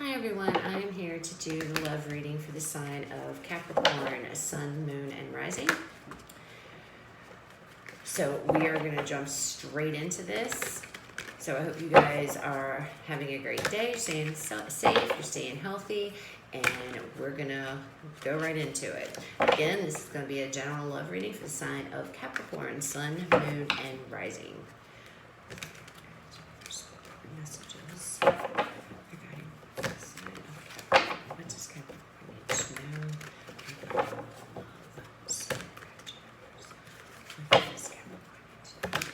Hi everyone, I am here to do the love reading for the sign of Capricorn, Sun, Moon, and Rising. So we are going to jump straight into this. So I hope you guys are having a great day, staying safe, you're staying healthy, and we're going to go right into it. Again, this is going to be a general love reading for the sign of Capricorn, Sun, Moon, and Rising. Messages. What does Capricorn need to know? Capricorn love somebody. What does Capricorn need to know?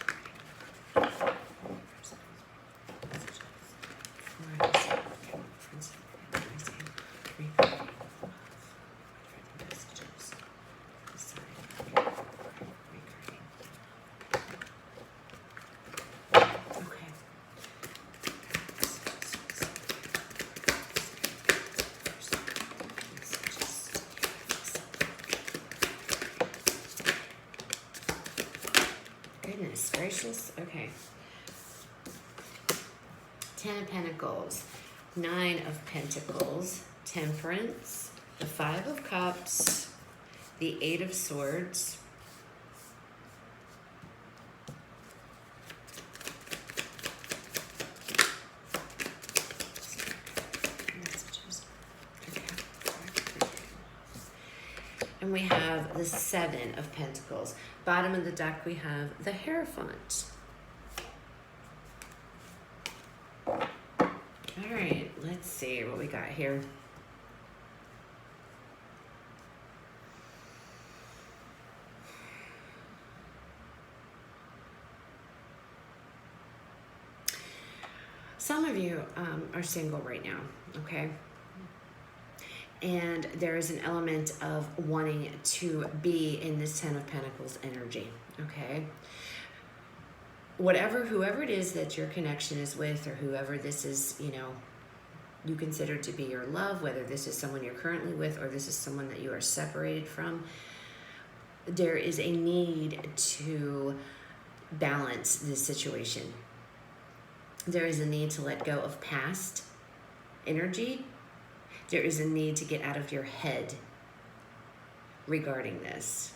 Goodness gracious. Okay. 10 of Pentacles, 9 of Pentacles, Temperance, the 5 of Cups, the 8 of Swords, and we have the 7 of Pentacles. Bottom of the deck, we have the Hierophant. All right, let's see what we got here. Some of you are single right now, okay? And there is an element of wanting to be in this 10 of Pentacles energy, okay? Whoever it is that your connection is with, or whoever this is, you consider to be your love, whether this is someone you're currently with or this is someone that you are separated from, there is a need to balance this situation. There is a need to let go of past energy. There is a need to get out of your head regarding this.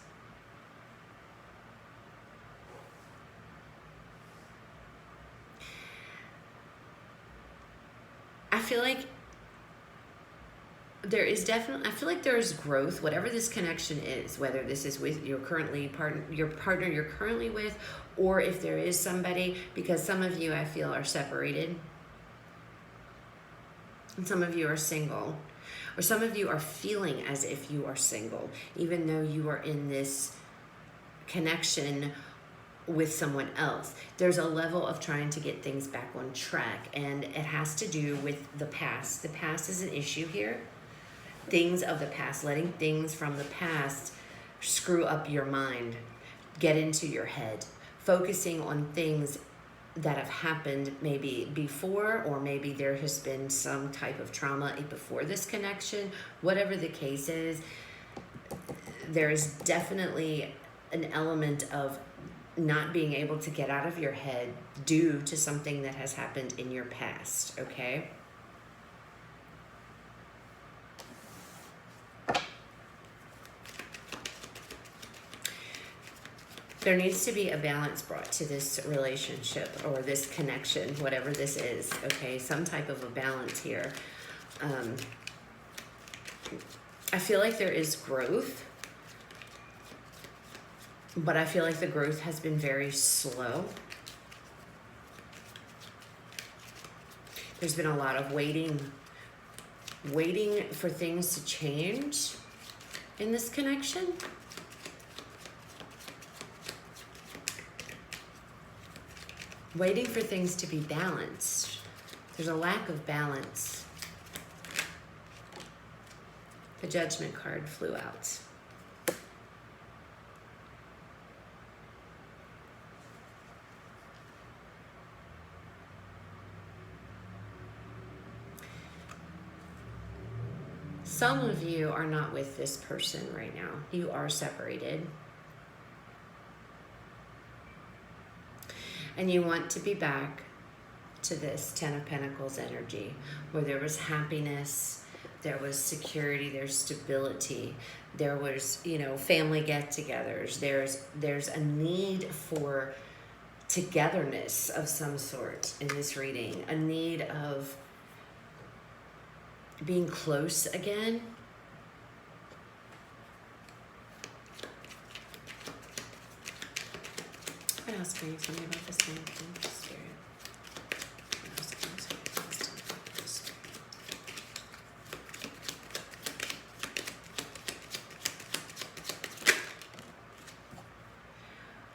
I feel like there is growth, whatever this connection is, whether this is with your partner you're currently with, or if there is somebody, because some of you I feel are separated, and some of you are single, or some of you are feeling as if you are single, even though you are in this connection with someone else. There's a level of trying to get things back on track, and it has to do with the past. The past is an issue here. Things of the past, letting things from the past screw up your mind, get into your head, focusing on things that have happened maybe before, or maybe there has been some type of trauma before this connection. Whatever the case is, there's definitely an element of not being able to get out of your head due to something that has happened in your past, okay? There needs to be a balance brought to this relationship or this connection, whatever this is, okay? Some type of a balance here. I feel like there is growth, but I feel like the growth has been very slow. There's been a lot of waiting for things to change in this connection. Waiting for things to be balanced. There's a lack of balance. The Judgment card flew out. Some of you are not with this person right now. You are separated. And you want to be back to this Ten of Pentacles energy, where there was happiness, there was security, there's stability, there was, you know, family get-togethers, there's a need for togetherness of some sort in this reading, a need of being close again. What else can you tell me about this thing? Spirit. What else can you tell me about this thing?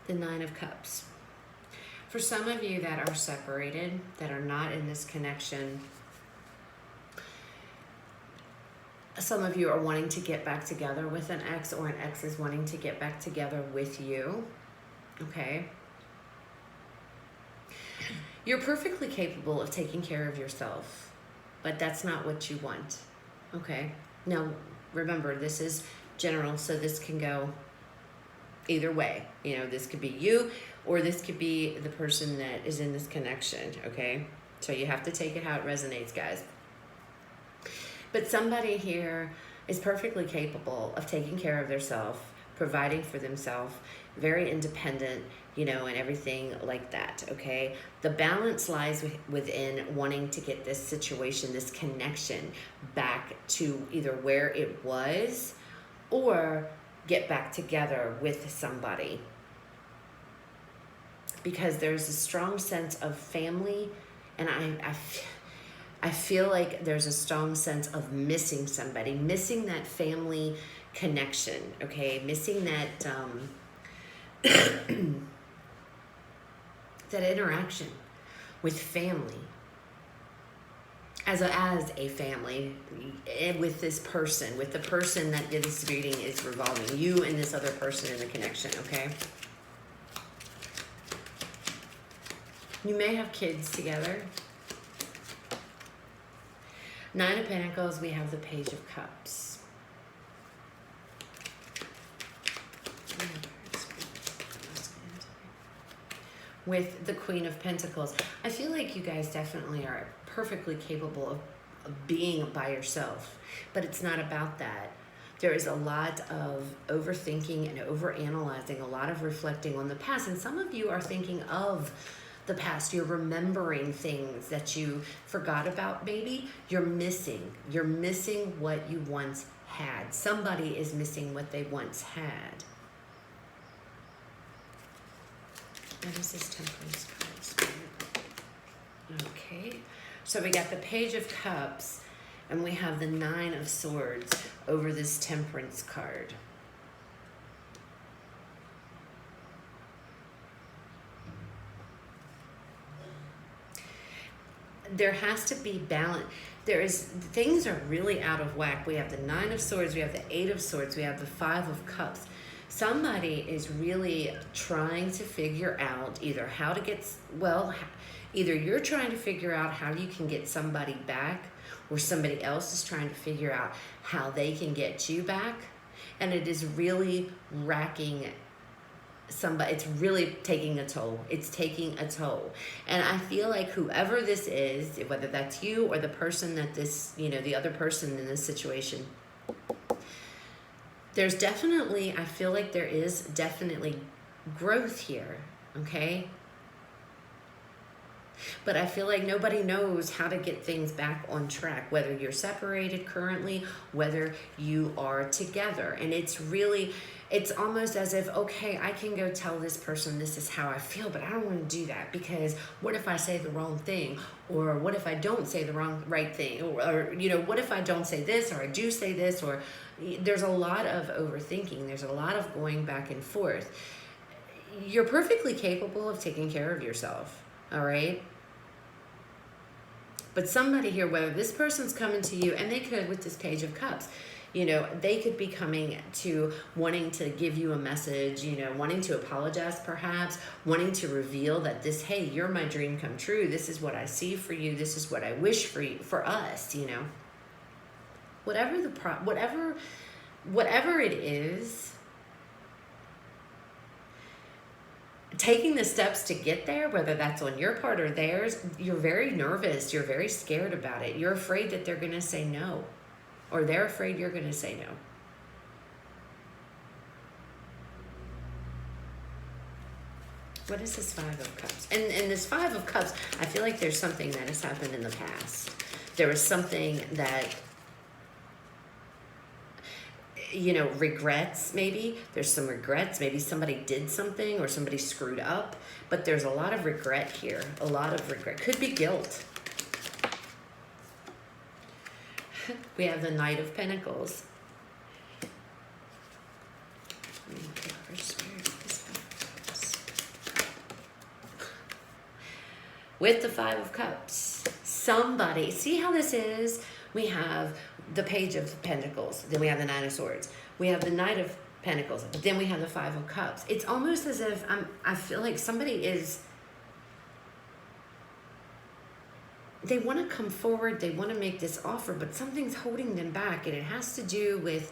The Nine of Cups. For some of you that are separated, that are not in this connection, some of you are wanting to get back together with an ex, or an ex is wanting to get back together with you, okay? You're perfectly capable of taking care of yourself, but that's not what you want, okay? Now, remember, this is general, so this can go either way. You know, this could be you, or this could be the person that is in this connection, okay? So you have to take it how it resonates, guys. But somebody here is perfectly capable of taking care of themselves, providing for themselves, very independent, you know, and everything like that, okay? The balance lies within wanting to get this situation, this connection back to either where it was, or get back together with somebody. Because there's a strong sense of family, and I feel like there's a strong sense of missing somebody, missing that family connection, okay? Missing that that interaction with family, as a family, with this person, with the person that this reading is revolving, you and this other person in the connection, okay? You may have kids together. Nine of Pentacles, we have the Page of Cups. With the Queen of Pentacles. I feel like you guys definitely are perfectly capable of being by yourself, but it's not about that. There is a lot of overthinking and overanalyzing, a lot of reflecting on the past, and some of you are thinking of the past. You're remembering things that you forgot about, maybe. You're missing what you once had. Somebody is missing what they once had. What is this Temperance card? Okay, so we got the Page of Cups, and we have the Nine of Swords over this Temperance card. There has to be balance. Things are really out of whack. We have the Nine of Swords, we have the Eight of Swords, we have the Five of Cups. Somebody is really trying to figure out either how to get, either you're trying to figure out how you can get somebody back, or somebody else is trying to figure out how they can get you back. And it is really racking somebody, it's really taking a toll. It's taking a toll. And I feel like whoever this is, whether that's you or the person that this, you know, the other person in this situation, there's definitely, I feel like there is definitely growth here, okay? But I feel like nobody knows how to get things back on track, whether you're separated currently, whether you are together. And it's really, it's almost as if, okay, I can go tell this person this is how I feel, but I don't want to do that, because what if I say the wrong thing? Or what if I don't say the right thing? Or, you know, what if I don't say this, or I do say this? Or there's a lot of overthinking. There's a lot of going back and forth. You're perfectly capable of taking care of yourself, all right? But somebody here, whether this person's coming to you, and they could, with this Page of Cups, you know, they could be coming to wanting to give you a message, you know, wanting to apologize perhaps, wanting to reveal that this, hey, you're my dream come true. This is what I see for you. This is what I wish for you, for us, you know. Whatever it is, taking the steps to get there, whether that's on your part or theirs, you're very nervous. You're very scared about it. You're afraid that they're going to say no, or they're afraid you're going to say no. What is this Five of Cups? And this Five of Cups, I feel like there's something that has happened in the past. There was something that, you know, regrets maybe. There's some regrets. Maybe somebody did something or somebody screwed up. But there's a lot of regret here. A lot of regret. Could be guilt. We have the Knight of Pentacles. With the Five of Cups, somebody, see how this is? We have the Page of Pentacles, then we have the Nine of Swords, we have the Knight of Pentacles, but then we have the Five of Cups. It's almost as if I feel like somebody is, they want to come forward, they want to make this offer, but something's holding them back, and it has to do with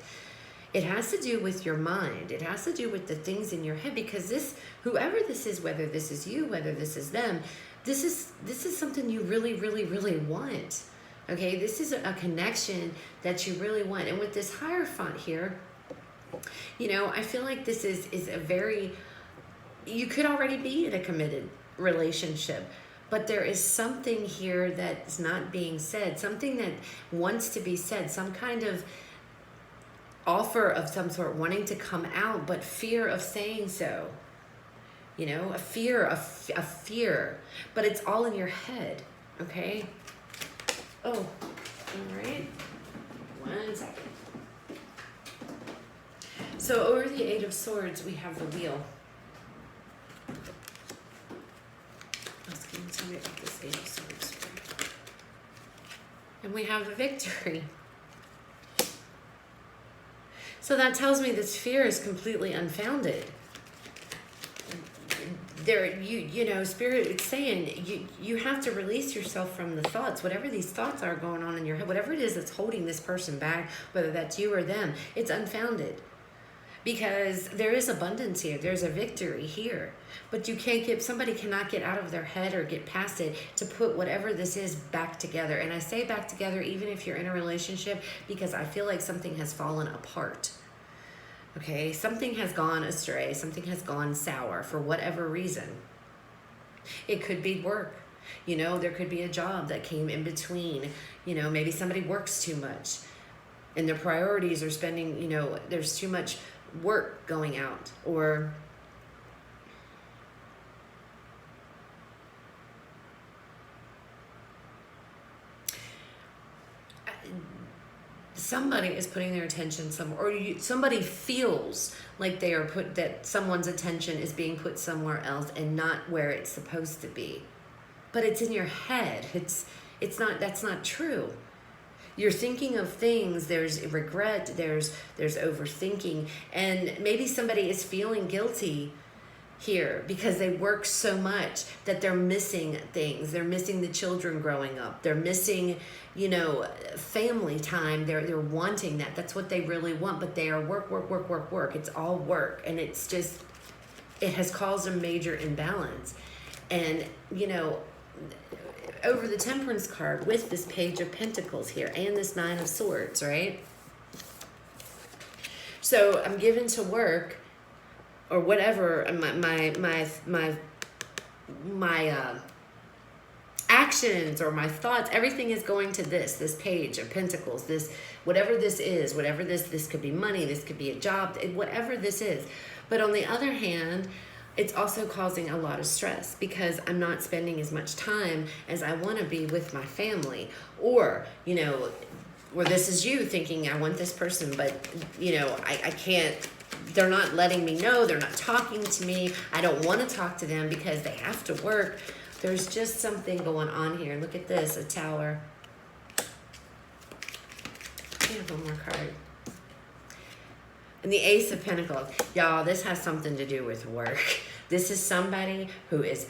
your mind. It has to do with the things in your head, because this, whoever this is, whether this is you, whether this is them, this is something you really, really, really want. Okay, this is a connection that you really want. And with this Hierophant here, you know, I feel like this is a very, you could already be in a committed relationship, but there is something here that's not being said, something that wants to be said, some kind of offer of some sort wanting to come out, but fear of saying so. You know, a fear, but it's all in your head, okay? Oh, all right. 1 second. So over the Eight of Swords, we have the Wheel. Tell me about this Eight of Swords. And we have the Victory. So that tells me this fear is completely unfounded. There, you know, Spirit, it's saying you have to release yourself from the thoughts, whatever these thoughts are going on in your head, whatever it is that's holding this person back, whether that's you or them, it's unfounded. Because there is abundance here, there's a victory here, but you can't get, somebody cannot get out of their head or get past it to put whatever this is back together. And I say back together even if you're in a relationship, because I feel like something has fallen apart. Okay, something has gone astray, something has gone sour for whatever reason. It could be work. You know, there could be a job that came in between. You know, maybe somebody works too much and their priorities are spending, you know, there's too much work going out, or somebody is putting their attention somewhere, or somebody feels like they are that someone's attention is being put somewhere else and not where it's supposed to be. But it's in your head. It's not, that's not true. You're thinking of things, there's regret, there's overthinking, and maybe somebody is feeling guilty here because they work so much that they're missing things. They're missing the children growing up. They're missing, you know, family time. They're wanting that. That's what they really want, but they are work. It's all work, and it's just, it has caused a major imbalance. And, you know, over the Temperance card with this Page of Pentacles here and this Nine of Swords, right? So I'm given to work or whatever, my actions or my thoughts, everything is going to this Page of Pentacles, this, whatever this is, whatever this could be money, this could be a job, whatever this is. But on the other hand, it's also causing a lot of stress because I'm not spending as much time as I want to be with my family. Or, you know, or this is you thinking, I want this person, but, you know, I can't, they're not letting me know, they're not talking to me, I don't want to talk to them because they have to work. There's just something going on here. Look at this, a Tower. I have one more card. And the Ace of Pentacles. Y'all, this has something to do with work. This is somebody who is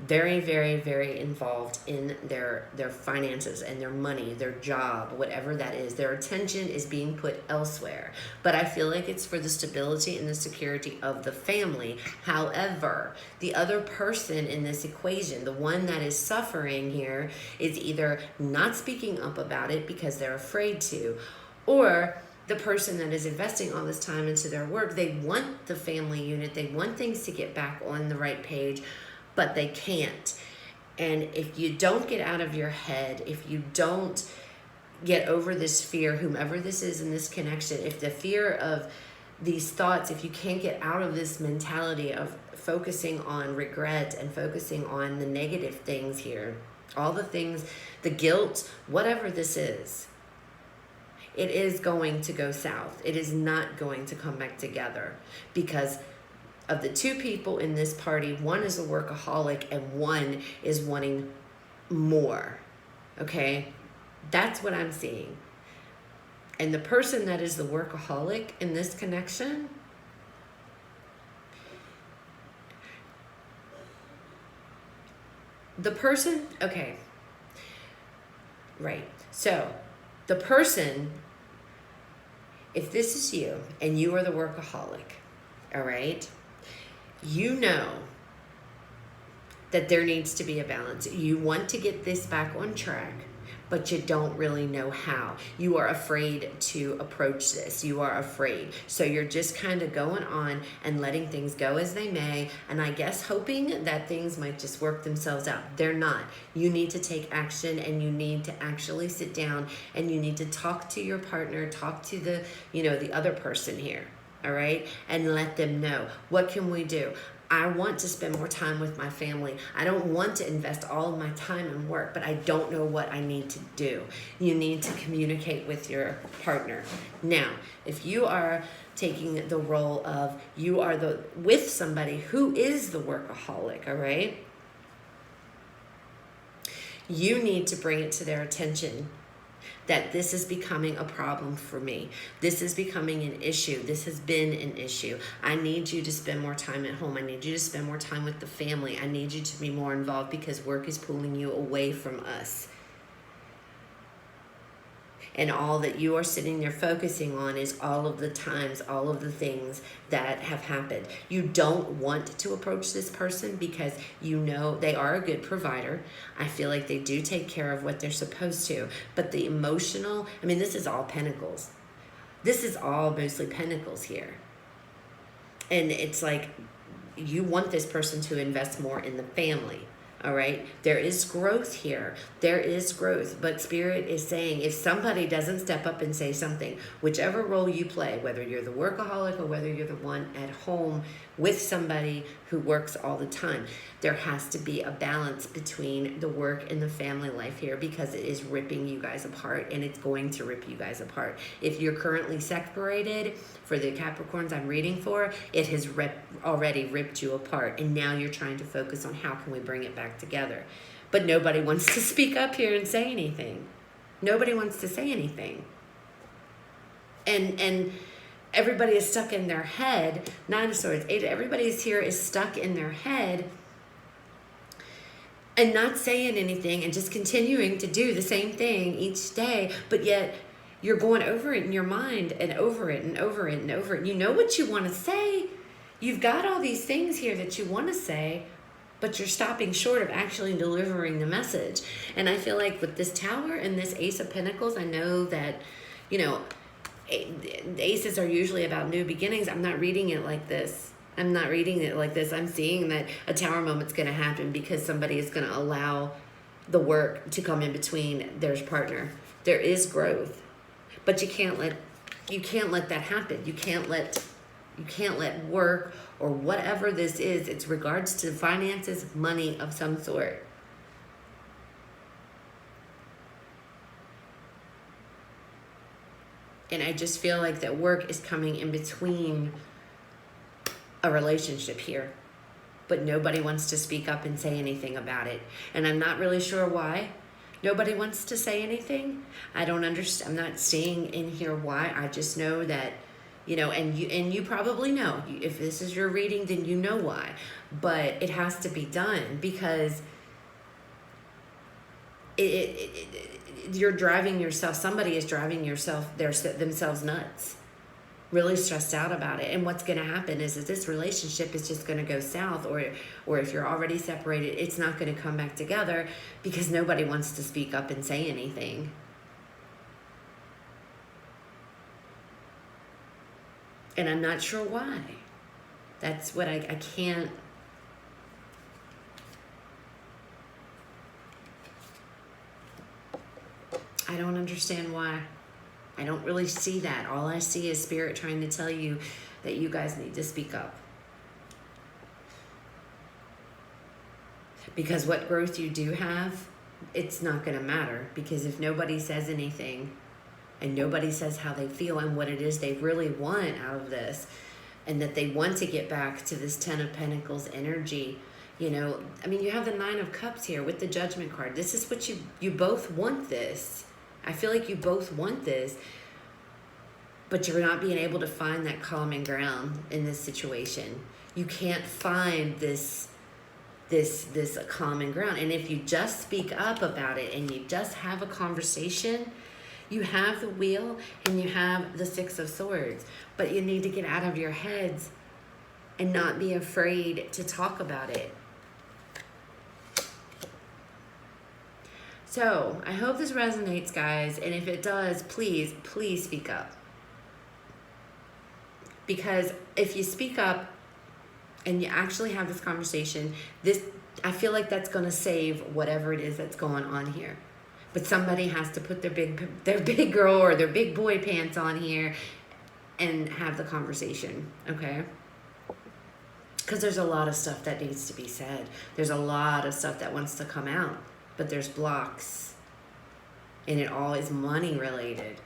very, very, very involved in their finances and their money, their job, whatever that is. Their attention is being put elsewhere. But I feel like it's for the stability and the security of the family. However, the other person in this equation, the one that is suffering here, is either not speaking up about it because they're afraid to, or the person that is investing all this time into their work, they want the family unit, they want things to get back on the right page, but they can't. And if you don't get out of your head, if you don't get over this fear, whomever this is in this connection, if the fear of these thoughts, if you can't get out of this mentality of focusing on regret and focusing on the negative things here, all the things, the guilt, whatever this is, it is going to go south. It is not going to come back together, because of the two people in this party, one is a workaholic and one is wanting more. Okay? That's what I'm seeing. And the person that is the workaholic in this connection, the person, okay, right. So the person, if this is you and you are the workaholic, all right, you know that there needs to be a balance. You want to get this back on track, but you don't really know how. You are afraid to approach this. You are afraid. So you're just kind of going on and letting things go as they may, and I guess hoping that things might just work themselves out. They're not. You need to take action, and you need to actually sit down, and you need to talk to your partner, talk to the, the other person here. All right? And let them know, what can we do? I want to spend more time with my family. I don't want to invest all of my time in work, but I don't know what I need to do. You need to communicate with your partner. Now, if you are taking the role of, you are with somebody who is the workaholic, all right? You need to bring it to their attention that this is becoming a problem for me. This is becoming an issue. This has been an issue. I need you to spend more time at home. I need you to spend more time with the family. I need you to be more involved because work is pulling you away from us. And all that you are sitting there focusing on is all of the times, all of the things that have happened. You don't want to approach this person because you know they are a good provider. I feel like they do take care of what they're supposed to. But the emotional, this is all pentacles. This is all mostly pentacles here. And it's like you want this person to invest more in the family. All right, there is growth here. There is growth, but Spirit is saying if somebody doesn't step up and say something, whichever role you play, whether you're the workaholic or whether you're the one at home with somebody who works all the time, there has to be a balance between the work and the family life here, because it is ripping you guys apart, and it's going to rip you guys apart. If you're currently separated, for the Capricorns I'm reading for, it has already ripped you apart, and now you're trying to focus on how can we bring it back together. But nobody wants to speak up here and say anything. Nobody wants to say anything. And everybody is stuck in their head. Nine of Swords, everybody's here is stuck in their head and not saying anything and just continuing to do the same thing each day, but yet you're going over it in your mind and over it and over it and over it. You know what you want to say. You've got all these things here that you want to say, but you're stopping short of actually delivering the message. And I feel like with this Tower and this Ace of Pentacles, I know that, aces are usually about new beginnings. I'm not reading it like this. I'm seeing that a Tower moment's going to happen because somebody is going to allow the work to come in between their partner. There is growth, but you can't let that happen. You can't let work or whatever this is, it's regards to finances, money of some sort. And I just feel like that work is coming in between a relationship here, but nobody wants to speak up and say anything about it. And I'm not really sure why nobody wants to say anything. I don't understand. I'm not seeing in here why. I just know that You know, and you probably know. If this is your reading, then you know why. But it has to be done because you're driving yourself, somebody is driving themselves nuts, really stressed out about it. And what's going to happen is that this relationship is just going to go south, or if you're already separated, it's not going to come back together because nobody wants to speak up and say anything. And I'm not sure why. That's what I can't. I don't understand why. I don't really see that. All I see is Spirit trying to tell you that you guys need to speak up. Because what growth you do have, it's not going to matter. Because if nobody says anything, and nobody says how they feel and what it is they really want out of this, and that they want to get back to this 10 of Pentacles energy, you know, I mean, you have the 9 of Cups here with the Judgment card. This is what you both want this. I feel like you both want this, but you're not being able to find that common ground in this situation. You can't find this common ground. And if you just speak up about it and you just have a conversation, you have the Wheel and you have the 6 of Swords, but you need to get out of your heads and not be afraid to talk about it. So I hope this resonates, guys. And if it does, please, please speak up. Because if you speak up and you actually have this conversation, I feel like that's going to save whatever it is that's going on here. But somebody has to put their big girl or their big boy pants on here and have the conversation, okay? Because there's a lot of stuff that needs to be said. There's a lot of stuff that wants to come out, but there's blocks. And it all is money related.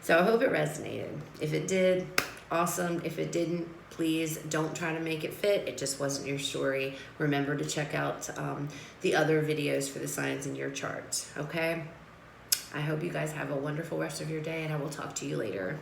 So I hope it resonated. If it did, awesome. If it didn't, please don't try to make it fit. It just wasn't your story. Remember to check out the other videos for the signs in your chart, okay? I hope you guys have a wonderful rest of your day, and I will talk to you later.